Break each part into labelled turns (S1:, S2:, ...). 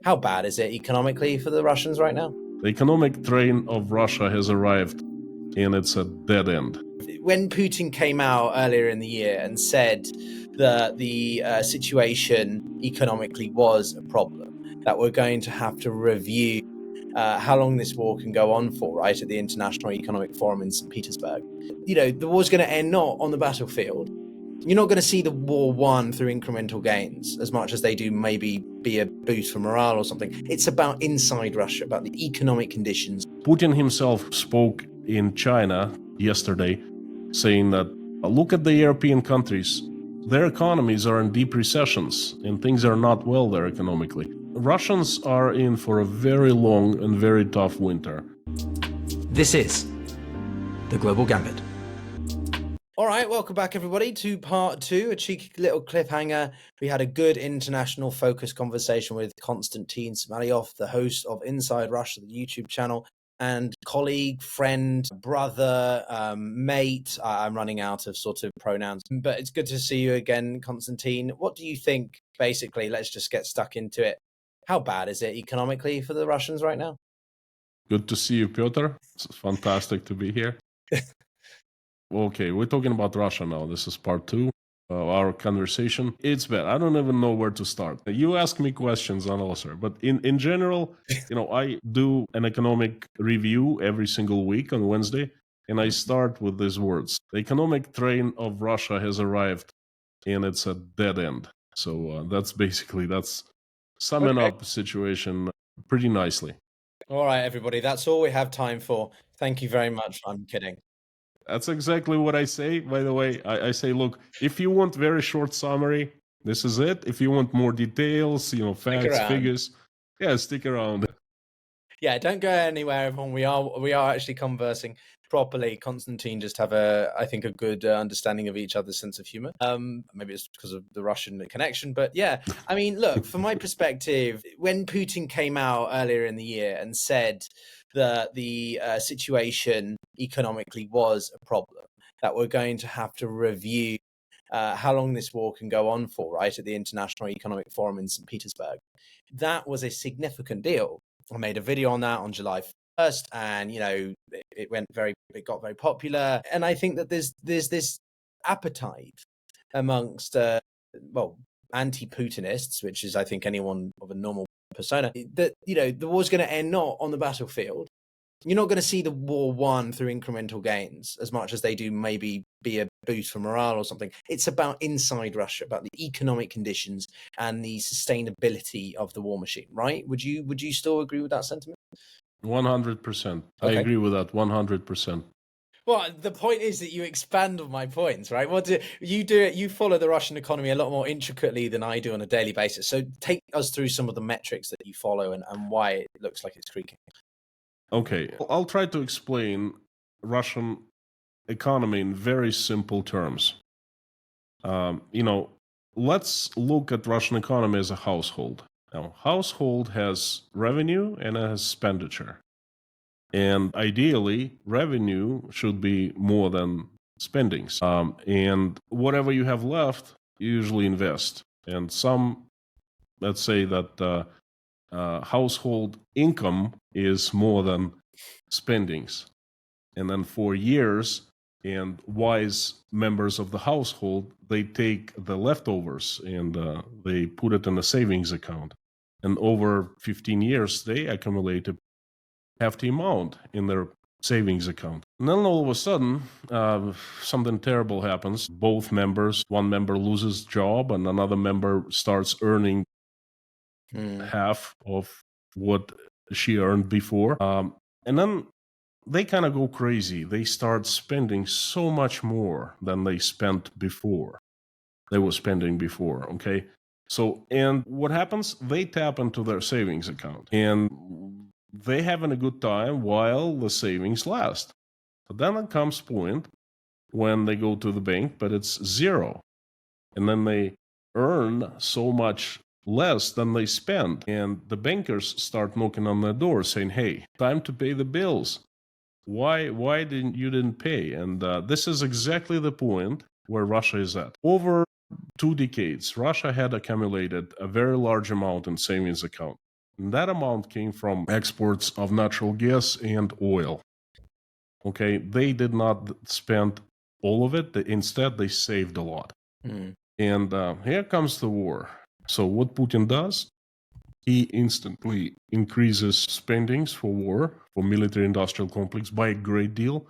S1: How bad is it economically for the Russians right now?
S2: The economic train of Russia has arrived and it's a dead end.
S1: When Putin came out earlier in the year and said that the situation economically was a problem, that we're going to have to review how long this war can go on for, right, at the International Economic Forum in St. Petersburg. You know, the war's going to end not on the battlefield. You're not going to see the war won through incremental gains as much as they do maybe be a boost for morale or something. It's about inside Russia, about the economic conditions.
S2: Putin himself spoke in China yesterday saying that, look at the European countries. Their economies are in deep recessions and things are not well there economically. Russians are in for a very long and very tough winter.
S3: This is The Global Gambit.
S1: All right, welcome back, everybody, to part two, a cheeky little cliffhanger. We had a good international focus conversation with Konstantin Samoilov, the host of Inside Russia, the YouTube channel, and colleague, friend, brother, mate. I'm running out of sort of pronouns, but it's good to see you again, Konstantin. What do you think, basically? Let's just get stuck into it. How bad is it economically for the Russians right now?
S2: Good to see you, Pyotr. It's fantastic to be here. Okay, we're talking about Russia now. This is part two of our conversation. It's bad. I don't even know where to start. You ask me questions, I'll answer. But in general, I do an economic review every single week on Wednesday, and I start with these words. The economic train of Russia has arrived, and it's a dead end. So that's summing up the situation pretty nicely.
S1: All right, everybody, that's all we have time for. Thank you very much. I'm kidding.
S2: That's exactly what I say, by the way. I say, look, if you want very short summary, this is it. If you want more details, facts, figures, stick around.
S1: Yeah, don't go anywhere, everyone. We are actually conversing properly. Konstantin just have I think a good understanding of each other's sense of humor. Maybe it's because of the Russian connection, but yeah. I mean, look, from my perspective, when Putin came out earlier in the year and said that the situation economically was a problem, that we're going to have to review how long this war can go on for, right, at the International Economic Forum in St. Petersburg. That was a significant deal. I made a video on that on July 1st, and it got very popular. And I think that there's this appetite amongst anti-Putinists, which is, I think, anyone of a normal persona, that the war's going to end not on the battlefield. You're not going to see the war won through incremental gains as much as they do maybe be a boost for morale or something. It's about inside Russia, about the economic conditions and the sustainability of the war machine, right? Would you still agree with that sentiment?
S2: 100%.
S1: Okay.
S2: I agree with that 100%.
S1: Well, the point is that you expand on my points, right? What do you do? You follow the Russian economy a lot more intricately than I do on a daily basis. So take us through some of the metrics that you follow and why it looks like it's creaking.
S2: Okay, I'll try to explain Russian economy in very simple terms. Let's look at Russian economy as a household. Now, household has revenue and it has expenditure. And ideally, revenue should be more than spendings. And whatever you have left, you usually invest. And let's say that household income is more than spendings. And then for years, and wise members of the household, they take the leftovers and they put it in a savings account. And over 15 years, they accumulate a hefty amount in their savings account. And then all of a sudden, something terrible happens. Both members, one member loses job and another member starts earning half of what she earned before. And then they kind of go crazy. They start spending so much more than they spent before. They were spending before, okay? So, and what happens? They tap into their savings account. And they having a good time while the savings last. But then it comes point when they go to the bank, but it's zero. And then they earn so much less than they spend. And the bankers start knocking on their door saying, hey, time to pay the bills. Why didn't you pay? And this is exactly the point where Russia is at. Over 2 decades, Russia had accumulated a very large amount in savings account. And that amount came from exports of natural gas and oil. Okay, they did not spend all of it. Instead, they saved a lot.
S1: Mm.
S2: And here comes the war. So what Putin does, he instantly increases spendings for war, for military-industrial complex by a great deal.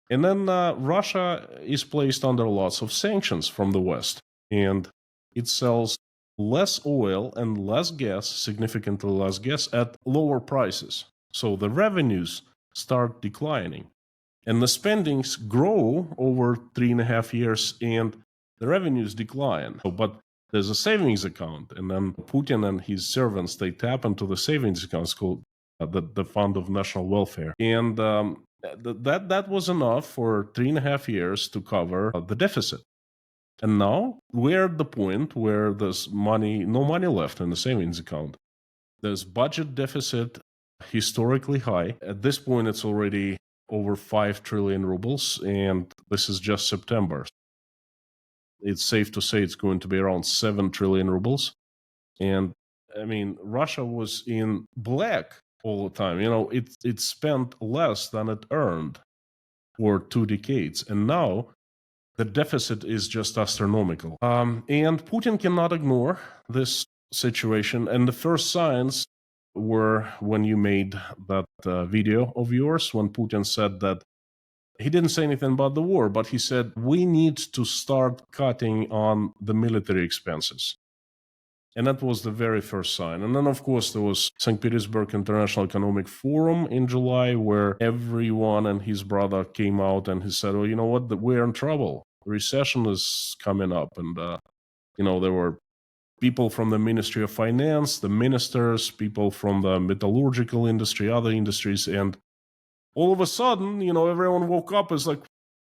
S2: And then Russia is placed under lots of sanctions from the West. And it sells less oil and less gas, significantly less gas, at lower prices. So the revenues start declining. And the spendings grow over 3.5 years, and the revenues decline. But there's a savings account, and then Putin and his servants, they tap into the savings accounts called the Fund of National Welfare. And that was enough for 3.5 years to cover the deficit. And now we're at the point where there's no money left in the savings account. There's budget deficit historically high. At this point, it's already over 5 trillion rubles, and this is just September. It's safe to say it's going to be around 7 trillion rubles. And I mean, Russia was in black all the time. It spent less than it earned for 2 decades. And now the deficit is just astronomical. And Putin cannot ignore this situation. And the first signs were when you made that video of yours, when Putin said that he didn't say anything about the war, but he said, we need to start cutting on the military expenses. And that was the very first sign. And then, of course, there was St. Petersburg International Economic Forum in July, where everyone and his brother came out and he said, well, you know what, we're in trouble. Recession is coming up. And, there were people from the Ministry of Finance, the ministers, people from the metallurgical industry, other industries. And all of a sudden, everyone woke up as like,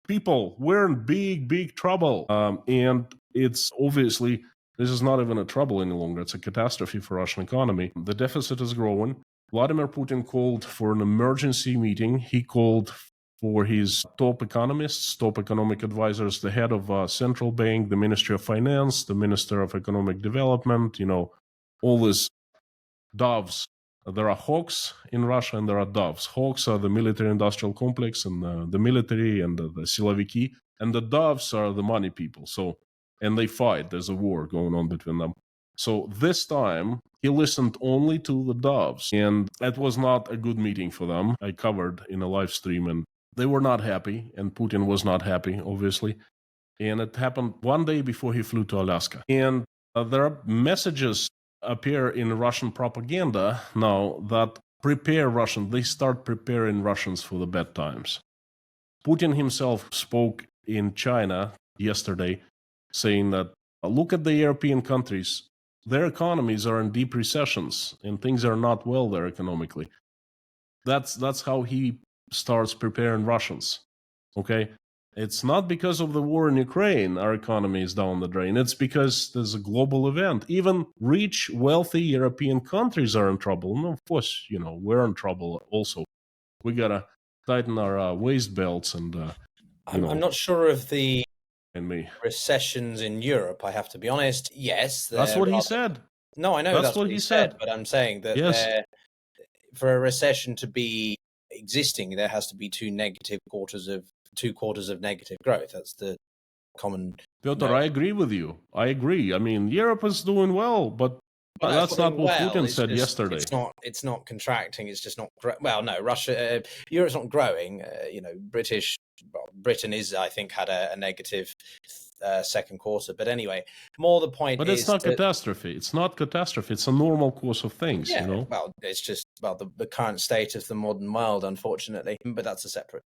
S2: people, we're in big, big trouble. And it's obviously, this is not even a trouble any longer. It's a catastrophe for Russian economy. The deficit is growing. Vladimir Putin called for an emergency meeting. He called for his top economists, top economic advisors, the head of central bank, the Ministry of Finance, the Minister of Economic Development, all these doves. There are hawks in Russia and there are doves. Hawks are the military-industrial complex and the military and the siloviki, and the doves are the money people. And they fight. There's a war going on between them. So this time, he listened only to the doves, and that was not a good meeting for them. I covered in a live stream, and they were not happy, and Putin was not happy, obviously. And it happened one day before he flew to Alaska. And there are messages appear in Russian propaganda now that they start preparing Russians for the bad times. Putin himself spoke in China yesterday, saying that, look at the European countries. Their economies are in deep recessions, and things are not well there economically. That's how he starts preparing Russians, okay? It's not because of the war in Ukraine our economy is down the drain. It's because there's a global event. Even rich, wealthy European countries are in trouble. And of course, we're in trouble also. We got to tighten our waist belts and,
S1: I'm not sure of the
S2: and me.
S1: recessions in Europe, I have to be honest. Yes.
S2: That's what he said.
S1: No, I know that's what he said, but I'm saying that for a recession to be existing, there has to be two quarters of negative growth. That's the common.
S2: Pyotr, I agree with you. I agree. I mean, Europe is doing well, but that's not what Putin said yesterday.
S1: It's not contracting. It's just not. Well, no, Europe's not growing. Britain is, I think, had a negative second quarter. But anyway, more the point.
S2: But it's not catastrophe. It's not catastrophe. It's a normal course of things.
S1: Yeah. Well, it's just the current state of the modern world, unfortunately. But that's a separate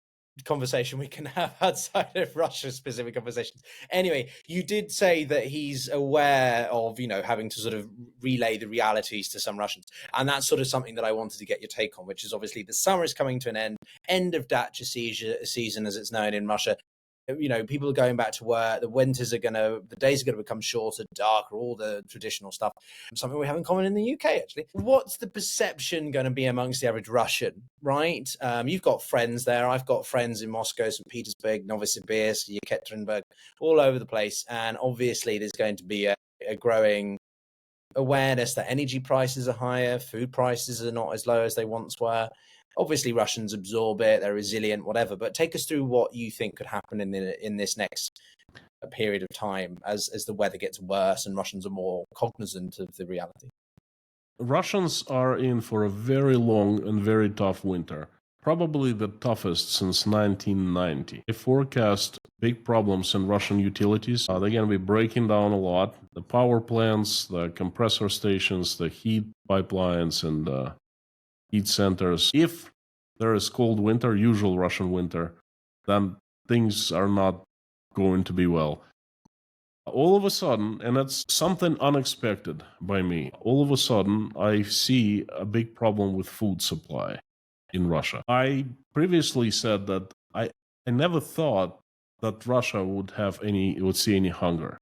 S1: conversation we can have outside of Russia-specific conversations. Anyway, you did say that he's aware of, having to sort of relay the realities to some Russians. And that's sort of something that I wanted to get your take on, which is obviously the summer is coming to an end of dacha season, as it's known in Russia. People are going back to work. The days are going to become shorter, darker, all the traditional stuff. Something we have in common in the UK, actually. What's the perception going to be amongst the average Russian, right? You've got friends there. I've got friends in Moscow, St. Petersburg, Novosibirsk, Yekaterinburg, all over the place. And obviously there's going to be a growing awareness that energy prices are higher, food prices are not as low as they once were. Obviously, Russians absorb it; they're resilient, whatever. But take us through what you think could happen in this next period of time as the weather gets worse and Russians are more cognizant of the reality.
S2: Russians are in for a very long and very tough winter, probably the toughest since 1990. They forecast big problems in Russian utilities. They're going to be breaking down a lot. The power plants, the compressor stations, the heat pipelines, and heat centers. If there is cold winter, usual Russian winter, then things are not going to be well. All of a sudden, and that's something unexpected by me, all of a sudden I see a big problem with food supply in Russia. I previously said that I never thought that Russia would see any hunger.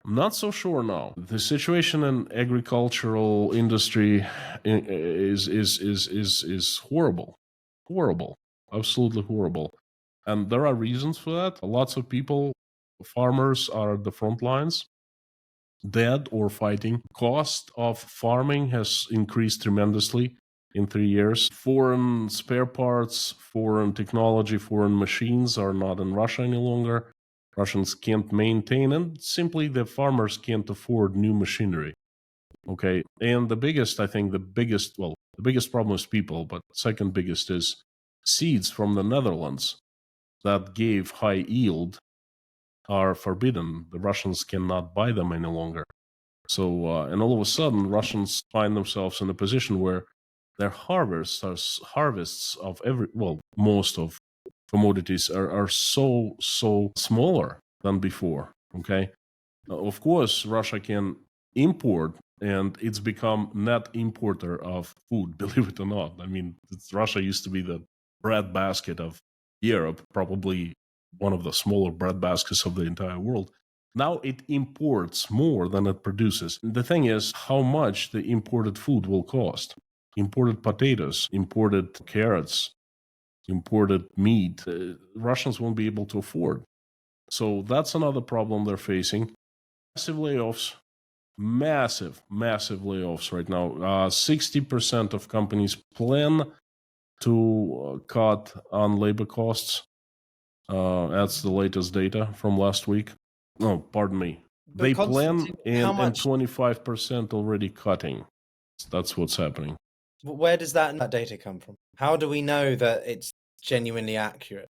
S2: I'm not so sure now. The situation in agricultural industry is horrible. Horrible. Absolutely horrible. And there are reasons for that. Lots of people, farmers are at the front lines, dead or fighting. Cost of farming has increased tremendously in 3 years. Foreign spare parts, foreign technology, foreign machines are not in Russia any longer. Russians can't maintain, and simply the farmers can't afford new machinery. Okay, and the biggest problem is people, but second biggest is seeds from the Netherlands that gave high yield are forbidden. The Russians cannot buy them any longer. So, and all of a sudden, Russians find themselves in a position where their harvests of most of commodities are so smaller than before. Okay, of course, Russia can import, and it's become net importer of food. Believe it or not, I mean, Russia used to be the breadbasket of Europe, probably one of the smaller breadbaskets of the entire world. Now it imports more than it produces. The thing is, how much the imported food will cost. Imported potatoes, imported carrots, imported meat, Russians won't be able to afford. So that's another problem they're facing. Massive layoffs, massive layoffs right now. 60% of companies plan to cut on labor costs. That's the latest data from last week. No, pardon me.
S1: But
S2: They plan and 25% already cutting. That's what's happening.
S1: Where does that data come from? How do we know that it's genuinely accurate?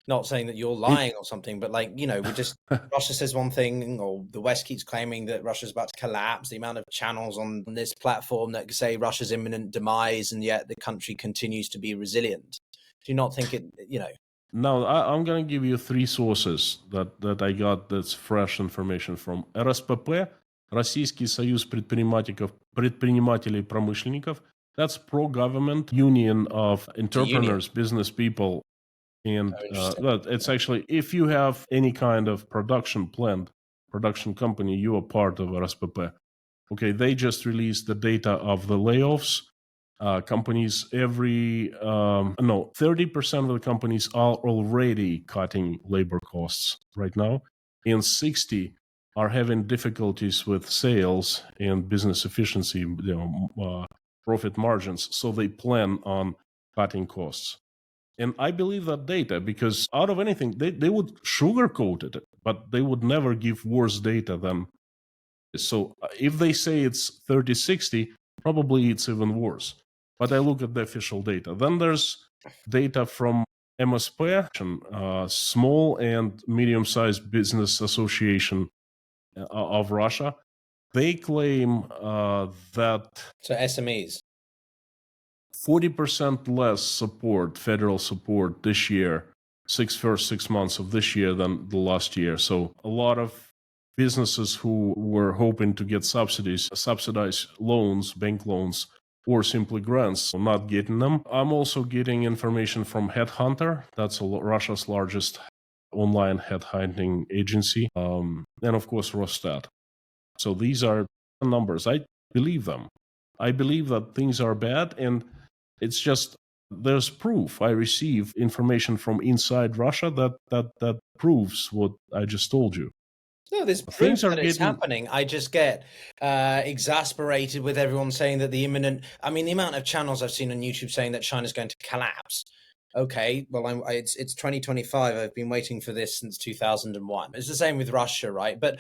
S1: Not saying that you're lying or something, but Russia says one thing, or the West keeps claiming that Russia's about to collapse. The amount of channels on this platform that say Russia's imminent demise, and yet the country continues to be resilient. Do you not think it,
S2: No, I'm going to give you three sources that I got that's fresh information from. РСПП, Российский союз предпринимателей и промышленников. That's pro-government union of entrepreneurs, business people. And it's actually, if you have any kind of production plant, production company, you are part of РСПП. Okay, they just released the data of the layoffs. Companies 30% of the companies are already cutting labor costs right now, and 60 are having difficulties with sales and business efficiency, profit margins. So they plan on cutting costs. And I believe that data, because out of anything, they would sugarcoat it, but they would never give worse data than. So if they say it's 30-60, probably it's even worse. But I look at the official data. Then there's data from MSP, Small and Medium-Sized Business Association of Russia. They claim that...
S1: So SMEs.
S2: 40% less support, federal support this year, first 6 months of this year than the last year. So a lot of businesses who were hoping to get subsidized loans, bank loans, or simply grants, not getting them. I'm also getting information from Headhunter. That's Russia's largest online headhunting agency. And of course, Rosstat. So these are the numbers. I believe them. I believe that things are bad, and it's just there's proof. I receive information from inside Russia that proves what I just told you.
S1: No, there's proof
S2: Things are
S1: that it's
S2: getting
S1: happening. I just get exasperated with everyone saying that the amount of channels I've seen on YouTube saying that China's going to collapse. Okay, well, it's 2025. I've been waiting for this since 2001. It's the same with Russia, right? But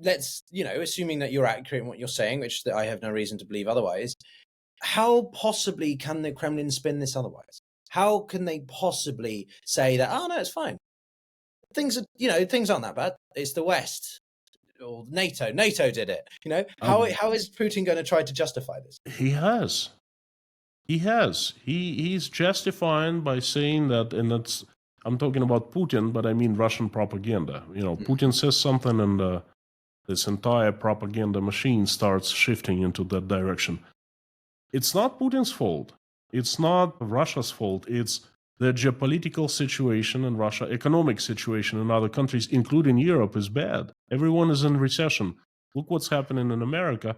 S1: let's, assuming that you're accurate in what you're saying, which I have no reason to believe otherwise, how possibly can the Kremlin spin this otherwise? How can they possibly say that, oh, no, it's fine? Things aren't that bad. It's the West or NATO. NATO did it. How is Putin going to try to justify this?
S2: He has. He's justifying by saying that, and that's, I'm talking about Putin, but I mean Russian propaganda. Putin says something, and this entire propaganda machine starts shifting into that direction. It's not Putin's fault. It's not Russia's fault. It's the geopolitical situation in Russia, economic situation in other countries, including Europe, is bad. Everyone is in recession. Look what's happening in America.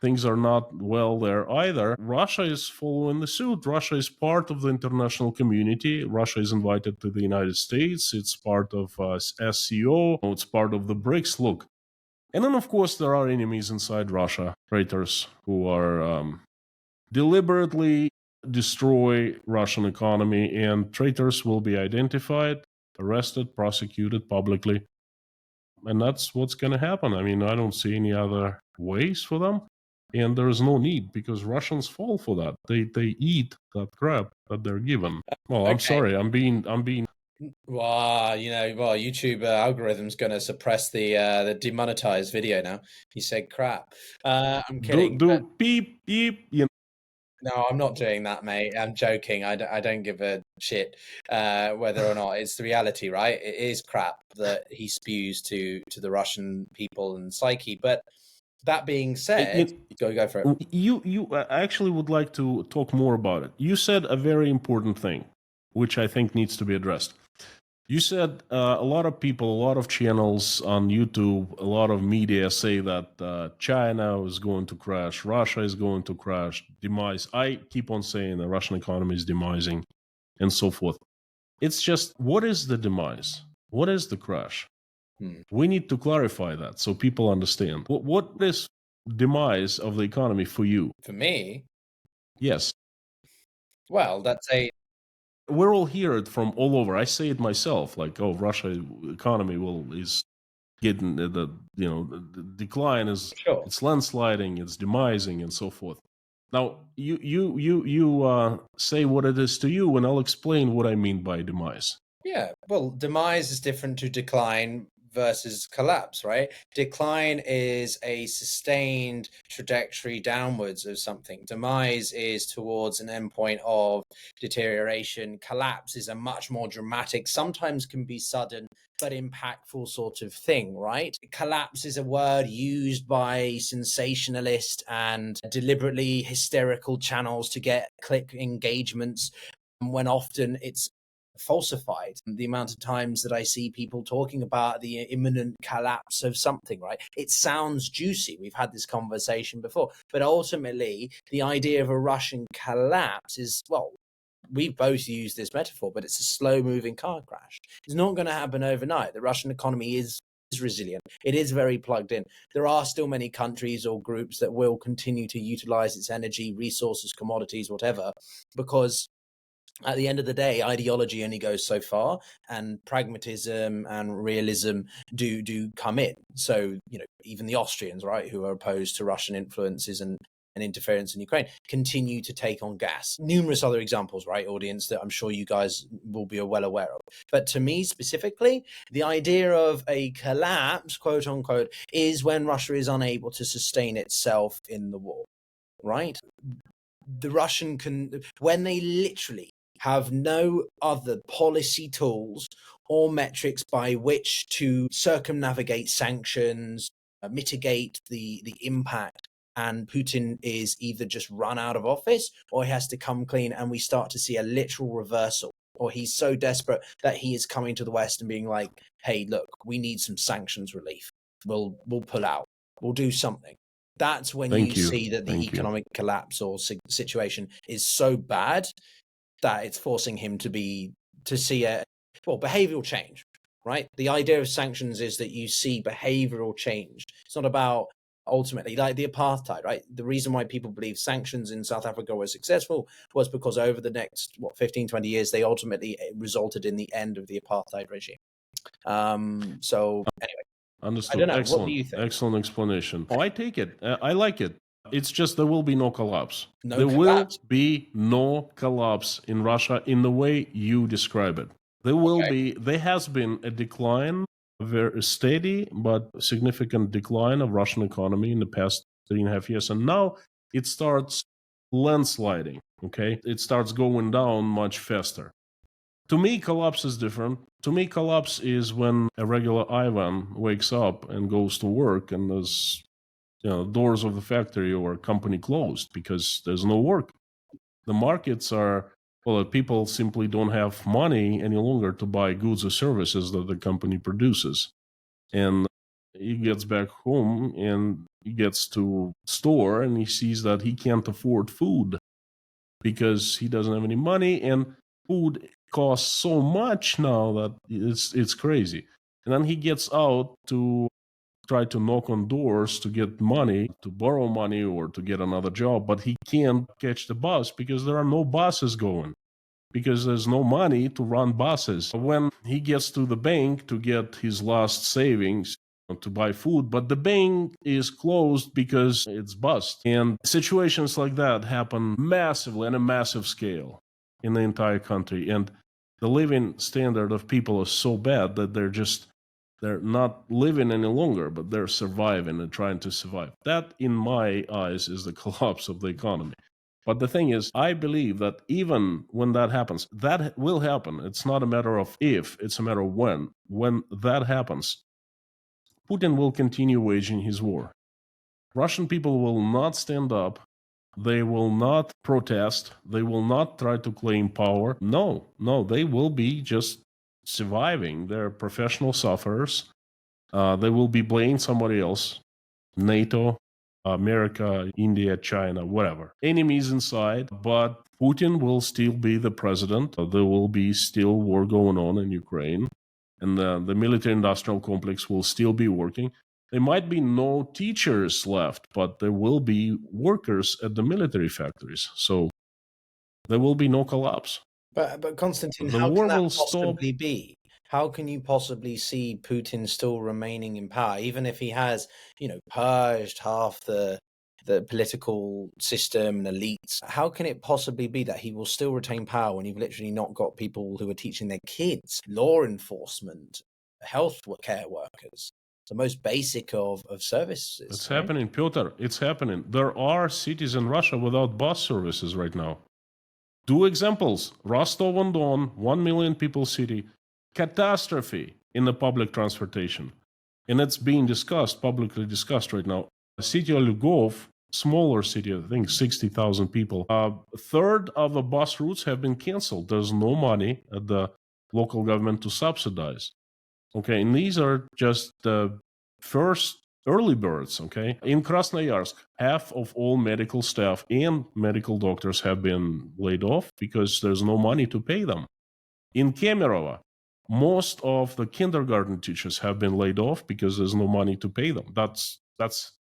S2: Things are not well there either. Russia is following the suit. Russia is part of the international community. Russia is invited to the United States. It's part of SCO. It's part of the BRICS. Look. And then, of course, there are enemies inside Russia, traitors who are deliberately destroy Russian economy, and traitors will be identified, arrested, prosecuted publicly. And that's what's going to happen. I mean, I don't see any other ways for them. And there is no need, because Russians fall for that. They eat that crap that they're given. Well, I'm sorry. I'm being.
S1: Wow, YouTube algorithm's going to suppress the demonetized video now. You said crap. I'm kidding.
S2: Beep beep.
S1: No, I'm not doing that, mate. I'm joking. I don't give a shit whether or not it's the reality, right? It is crap that he spews to the Russian people and psyche. But that being said, go for it.
S2: You actually would like to talk more about it. You said a very important thing, which I think needs to be addressed. You said a lot of people, a lot of channels on YouTube, a lot of media say that China is going to crash, Russia is going to crash, demise. I keep on saying the Russian economy is demising and so forth. It's just, what is the demise? What is the crash? We need to clarify that so people understand. What is demise of the economy for you?
S1: For me?
S2: Yes.
S1: Well, that's
S2: we're all hear it from all over. I say it myself, like, oh, Russia economy is getting the decline is
S1: sure.
S2: It's landsliding, it's demising, and so forth. Now, you say what it is to you, and I'll explain what I mean by demise.
S1: Yeah, well, demise is different to decline versus collapse, right? Decline is a sustained trajectory downwards of something. Demise is towards an endpoint of deterioration. Collapse is a much more dramatic, sometimes can be sudden, but impactful sort of thing, right? Collapse is a word used by sensationalist and deliberately hysterical channels to get click engagements, when often it's falsified. The amount of times that I see people talking about the imminent collapse of something, right? It sounds juicy. We've had this conversation before, but ultimately the idea of a Russian collapse is, well, we've both used this metaphor, but it's a slow moving car crash. It's not going to happen overnight. The Russian economy is resilient. It is very plugged in. There are still many countries or groups that will continue to utilize its energy, resources, commodities, whatever, because at the end of the day, ideology only goes so far, and pragmatism and realism do come in. So, even the Austrians, right, who are opposed to Russian influences and interference in Ukraine, continue to take on gas. Numerous other examples, right, audience, that I'm sure you guys will be well aware of. But to me specifically, the idea of a collapse, quote unquote, is when Russia is unable to sustain itself in the war, right? The Russian when they literally have no other policy tools or metrics by which to circumnavigate sanctions, mitigate the impact, and Putin is either just run out of office or he has to come clean, and we start to see a literal reversal, or he's so desperate that he is coming to the West and being like, hey, look, we need some sanctions relief. We'll pull out. We'll do something. That's when you see that the economic collapse or situation is so bad that it's forcing him to see behavioral change. right? The idea of sanctions is that you see behavioral change. It's not about ultimately like the apartheid, right? The reason why people believe sanctions in South Africa were successful was because over the next 15, 20 years, they ultimately resulted in the end of the apartheid regime. So anyway,
S2: Understood.
S1: I don't know.
S2: Excellent.
S1: What do you think?
S2: Excellent explanation. Oh, I take it. I like it. It's just there will be no collapse.
S1: No
S2: there
S1: collapse.
S2: will be no collapse in Russia in the way you describe it. There will be. There has been a decline, a very steady but significant decline of Russian economy in the past 3.5 years, and now it starts landsliding. Okay, it starts going down much faster. To me, collapse is different. To me, collapse is when a regular Ivan wakes up and goes to work and there's doors of the factory or company closed because there's no work. The markets are, well, people simply don't have money any longer to buy goods or services that the company produces. And he gets back home and he gets to store and he sees that he can't afford food because he doesn't have any money, and food costs so much now that it's crazy. And then he gets out to try to knock on doors to get money, to borrow money or to get another job, but he can't catch the bus because there are no buses going, because there's no money to run buses. When he gets to the bank to get his last savings to buy food, but the bank is closed because it's bust. And situations like that happen massively on a massive scale in the entire country. And the living standard of people is so bad that they're not living any longer, but they're surviving and trying to survive. That, in my eyes, is the collapse of the economy. But the thing is, I believe that even when that happens, that will happen. It's not a matter of if, it's a matter of when. When that happens, Putin will continue waging his war. Russian people will not stand up. They will not protest. They will not try to claim power. No, they will be just surviving. They're professional sufferers. They will be blaming somebody else, NATO, America, India, China, whatever. Enemies inside, but Putin will still be the president. There will be still war going on in Ukraine, and the military-industrial complex will still be working. There might be no teachers left, but there will be workers at the military factories. So there will be no collapse.
S1: But Konstantin,
S2: The
S1: how
S2: war
S1: can that
S2: will stop.
S1: possibly be? How can you possibly see Putin still remaining in power, even if he has, purged half the political system and elites? How can it possibly be that he will still retain power when you've literally not got people who are teaching their kids, law enforcement, health care workers, the most basic of services?
S2: It's happening, Pyotr. It's happening. There are cities in Russia without bus services right now. 2 examples. Rostov-on-Don, 1 million people city. Catastrophe in the public transportation. And it's being publicly discussed right now. The city of Lvov, smaller city, I think 60,000 people. A third of the bus routes have been canceled. There's no money at the local government to subsidize. Okay, and these are just the first early birds, okay? In Krasnoyarsk, half of all medical staff and medical doctors have been laid off because there's no money to pay them. In Kemerovo, most of the kindergarten teachers have been laid off because there's no money to pay them. That's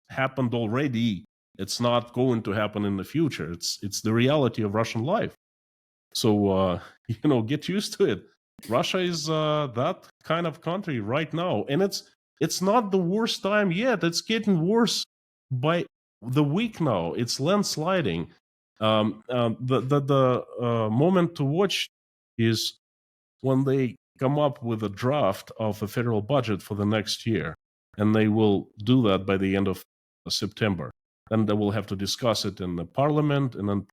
S2: happened already. It's not going to happen in the future. It's the reality of Russian life. So, get used to it. Russia is that kind of country right now. And it's not the worst time yet. It's getting worse by the week now. It's landsliding. The moment to watch is when they come up with a draft of a federal budget for the next year. And they will do that by the end of September. Then they will have to discuss it in the parliament and then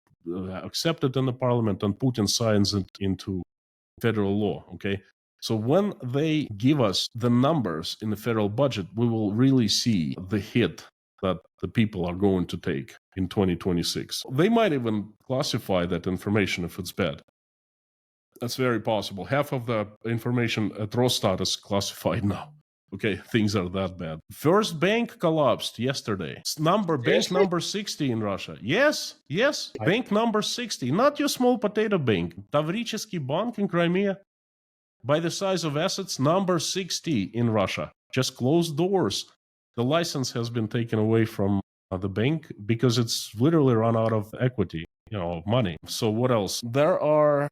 S2: accept it in the parliament, and Putin signs it into federal law, okay? So when they give us the numbers in the federal budget, we will really see the hit that the people are going to take in 2026. They might even classify that information if it's bad. That's very possible. Half of the information at Rosstat is classified now. Okay, things are that bad. First bank collapsed yesterday. Bank number 60 in Russia. Yes. Bank number 60. Not your small potato bank. Тавrichesky Bank in Crimea. by the size of assets, number 60 in Russia. Just closed doors. The license has been taken away from the bank because it's literally run out of equity, of money. So what else? There are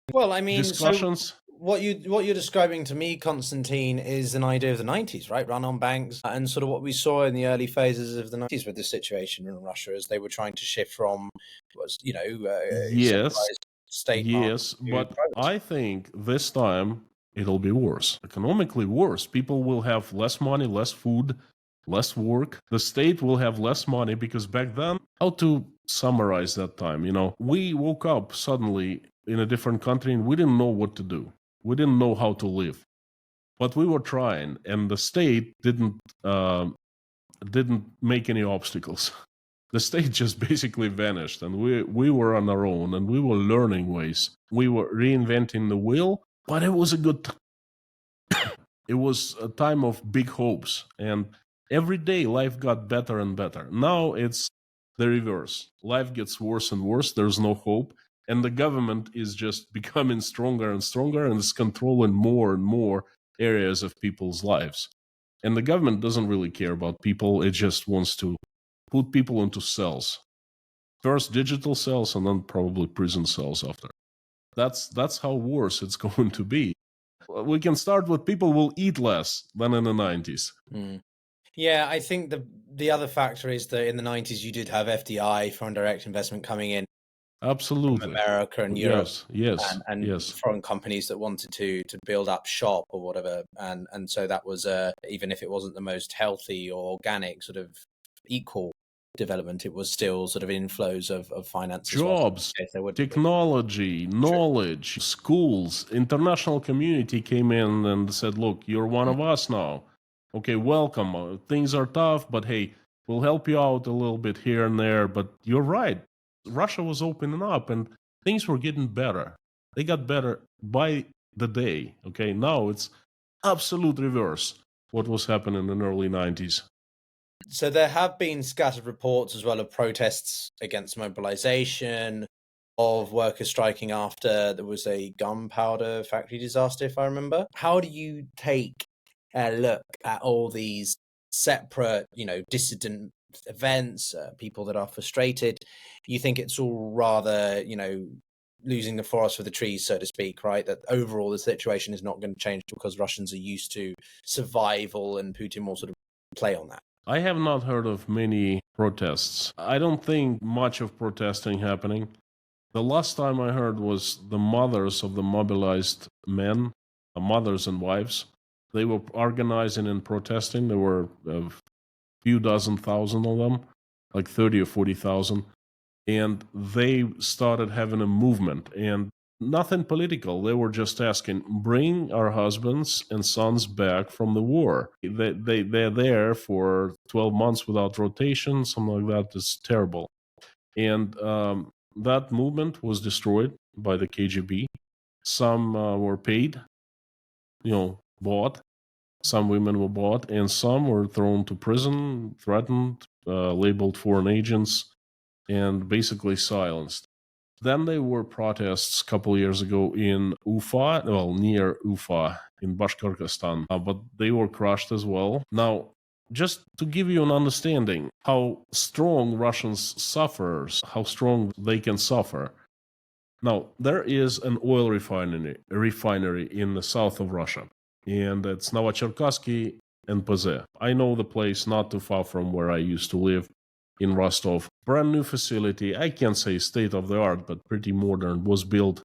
S2: discussions.
S1: What you're describing to me, Konstantin, is an idea of the 90s, right? Run on banks, and sort of what we saw in the early phases of the 90s with the situation in Russia as they were trying to shift from,
S2: Yes,
S1: state
S2: yes, but I think this time it'll be worse, economically worse. People will have less money, less food, less work. The state will have less money because back then, how to summarize that time? We woke up suddenly in a different country and we didn't know what to do. We didn't know how to live, but we were trying, and the state didn't make any obstacles. The state just basically vanished, and we were on our own, and we were learning ways. We were reinventing the wheel, but it was a good it was a time of big hopes, and every day life got better and better. Now it's the reverse. Life gets worse and worse. There's no hope. And the government is just becoming stronger and stronger and is controlling more and more areas of people's lives. And the government doesn't really care about people. It just wants to put people into cells. First digital cells and then probably prison cells after. That's how worse it's going to be. We can start with people will eat less than in the 90s.
S1: Yeah, I think the other factor is that in the 90s you did have FDI, foreign direct investment, coming in.
S2: Absolutely.
S1: From America and Europe,
S2: yes,
S1: and foreign companies that wanted to build up shop or whatever, and so that was even if it wasn't the most healthy or organic sort of equal development, it was still sort of inflows of finance,
S2: jobs, technology, knowledge, schools. International community came in and said, "Look, you're one of us now. Okay, welcome. Things are tough, but hey, we'll help you out a little bit here and there. But you're right. Russia was opening up and things were getting better. They got better by the day. Okay, now it's absolute reverse what was happening in the early 90s.
S1: So there have been scattered reports as well of protests against mobilization, of workers striking after there was a gunpowder factory disaster, if I remember. How do you take a look at all these separate, dissident events, people that are frustrated? You think it's all rather, losing the forest for the trees, so to speak, right? That overall the situation is not going to change because Russians are used to survival and Putin will sort of play on that.
S2: I have not heard of many protests. I don't think much of protesting happening. The last time I heard was the mothers of the mobilized men, mothers and wives. They were organizing and protesting. There were a few dozen thousand of them, like 30 or 40,000. And they started having a movement, and nothing political. They were just asking, bring our husbands and sons back from the war. They're there for 12 months without rotation, something like that. Is terrible. And that movement was destroyed by the KGB. Some were paid, bought. Some women were bought, and some were thrown to prison, threatened, labeled foreign agents, and basically silenced. Then there were protests a couple of years ago in Ufa, near Ufa in Bashkortostan, but they were crushed as well. Now, just to give you an understanding how strong Russians suffers, how strong they can suffer. Now, there is an oil refinery in the south of Russia, and it's Novocherkassky NPZ. I know the place not too far from where I used to live in Rostov. Brand new facility, I can't say state of the art, but pretty modern, was built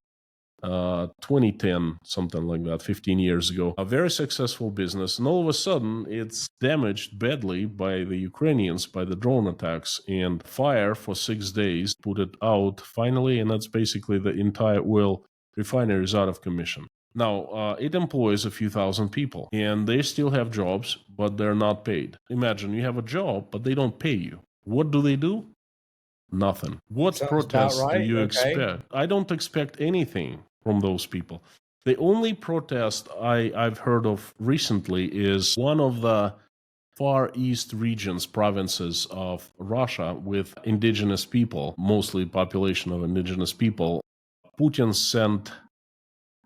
S2: 2010, something like that, 15 years ago. A very successful business, and all of a sudden it's damaged badly by the Ukrainians, by the drone attacks, and fire for 6 days put it out finally, and that's basically the entire oil refinery is out of commission. Now, it employs a few thousand people, and they still have jobs, but they're not paid. Imagine you have a job, but they don't pay you. What do? Nothing. What protests do you expect? I don't expect anything from those people. The only protest I've heard of recently is one of the Far East regions, provinces of Russia with indigenous people, mostly population of indigenous people. Putin sent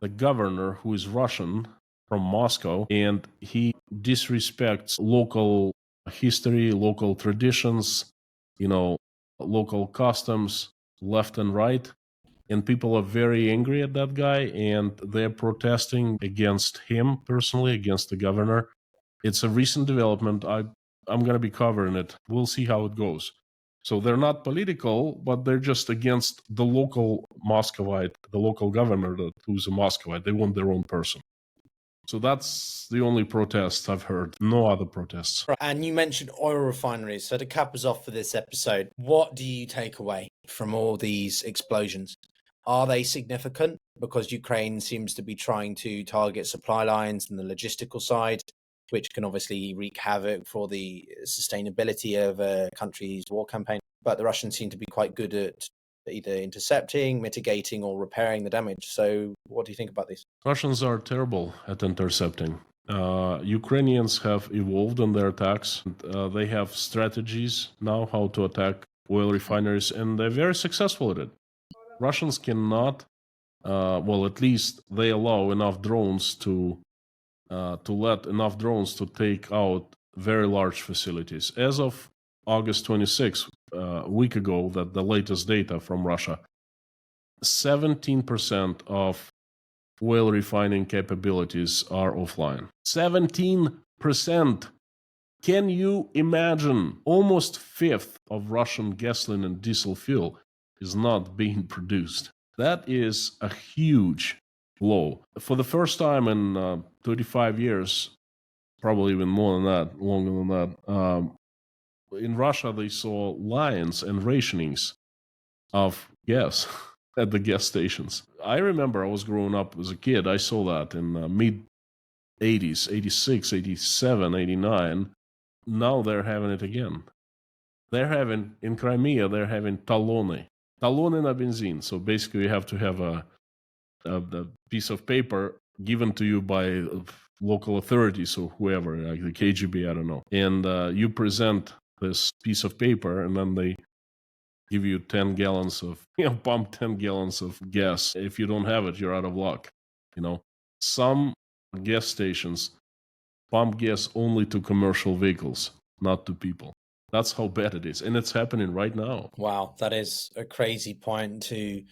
S2: the governor who is Russian from Moscow, and he disrespects local history, local traditions, local customs, left and right. And people are very angry at that guy, and they're protesting against him personally, against the governor. It's a recent development. I'm going to be covering it. We'll see how it goes. So they're not political, but they're just against the local Muscovite, the local governor who's a Muscovite. They want their own person. So that's the only protest I've heard. No other protests.
S1: Right. And you mentioned oil refineries. So to cap us off for this episode, what do you take away from all these explosions? Are they significant? Because Ukraine seems to be trying to target supply lines and the logistical side, which can obviously wreak havoc for the sustainability of a country's war campaign. But the Russians seem to be quite good at either intercepting, mitigating, or repairing the damage. So what do you think about this?
S2: Russians are terrible at intercepting. Ukrainians have evolved in their attacks. They have strategies now how to attack oil refineries, and they're very successful at it. Russians cannot, at least they allow enough drones to let enough drones to take out very large facilities. As of August 26th, a week ago, that the latest data from Russia, 17% of oil refining capabilities are offline. 17%! Can you imagine? Almost a fifth of Russian gasoline and diesel fuel is not being produced. That is a huge blow. For the first time in 35 years, probably even more than that, longer than that, in Russia they saw lines and rationings of gas at the gas stations. I remember I was growing up as a kid, I saw that in mid-80s, 86, 87, 89. Now they're having it again. They're having, in Crimea, they're having talony na benzin. So basically you have to have a piece of paper given to you by local authorities or whoever, like the KGB, I don't know. And you present this piece of paper, and then they give you 10 gallons of, pump 10 gallons of gas. If you don't have it, you're out of luck. Some gas stations pump gas only to commercial vehicles, not to people. That's how bad it is. And it's happening right now.
S1: Wow, that is a crazy point to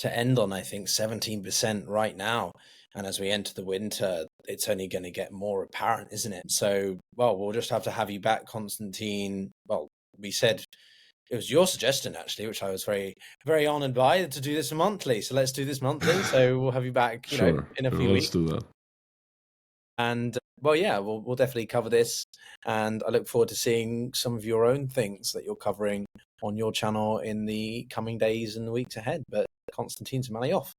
S1: end on, I think, 17% right now. And as we enter the winter, it's only going to get more apparent, isn't it? So, we'll just have to have you back, Konstantin. Well, we said it was your suggestion, actually, which I was very, very honored by, to do this monthly. So let's do this monthly. So we'll have you back, in a few weeks.
S2: Let's do that.
S1: And we'll definitely cover this. And I look forward to seeing some of your own things that you're covering on your channel in the coming days and weeks ahead. But Konstantin Samoilov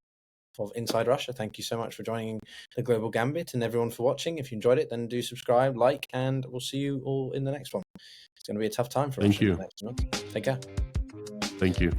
S1: of Inside Russia, thank you so much for joining the Global Gambit, and everyone for watching. If you enjoyed it, then do subscribe, like, and we'll see you all in the next one. It's going to be a tough time for us.
S2: Thank you.
S1: Next month. Take care.
S2: Thank you.